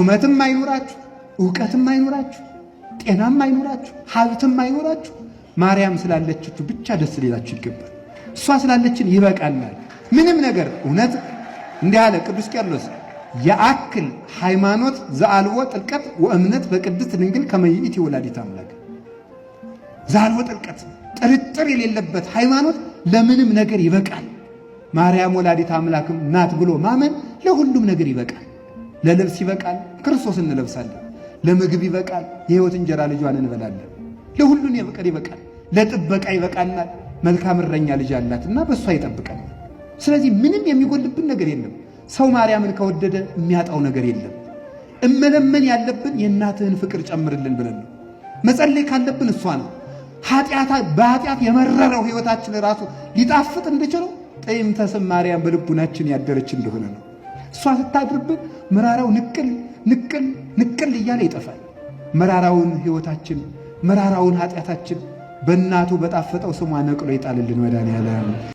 ሹመትም አይኖራችሁ፣ ዕውቀትም አይኖራችሁ፣ ጤናም አይኖራችሁ፣ ሀብትም አይኖራችሁ፣ ማርያም ስላለችችሁ ብቻ ደስ ሊላችሁ ይገባል። እሷ ስላለችን ይበቃናል። ምንም ነገር እውነት እንዲህ አለ ቅዱስ ቄርሎስ የአክል ሃይማኖት ዘአልቦ ጥልቀት ወእምነት በቅድስት ድንግል ከመ ይእቲ ወላዲተ አምላክ። ዘአልቦ ጥልቀት ጥርጥር የሌለበት ሃይማኖት ለምንም ነገር ይበቃል። ማርያም ወላዲተ አምላክም ናት ብሎ ማመን ለሁሉም ነገር ይበቃል። ለልብስ ይበቃል፣ ክርስቶስ እንለብሳለን። ለምግብ ይበቃል፣ የሕይወት እንጀራ ልጇን እንበላለን። ለሁሉን ይበቃል። ለጥበቃ ይበቃናል። መልካም እረኛ ልጅ አላትና በእሷ ይጠብቀናል። ስለዚህ ምንም የሚጎልብን ነገር የለም። ሰው ማርያምን ከወደደ የሚያጣው ነገር የለም። እመለመን ያለብን የእናትህን ፍቅር ጨምርልን ብለን ነው። መጸለይ ካለብን እሷ ነው። በኃጢአት የመረረው ሕይወታችን ራሱ ሊጣፍጥ እንድችለው ጠይምተ ስም ማርያም በልቡናችን ያደረች እንደሆነ ነው። እሷ ስታድርብን መራራው ንቅል እያለ ይጠፋል። መራራውን ሕይወታችን መራራውን ኃጢአታችን በእናቱ በጣፈጠው ስሟ ነቅሎ ይጣልልን መድኃኒዓለም።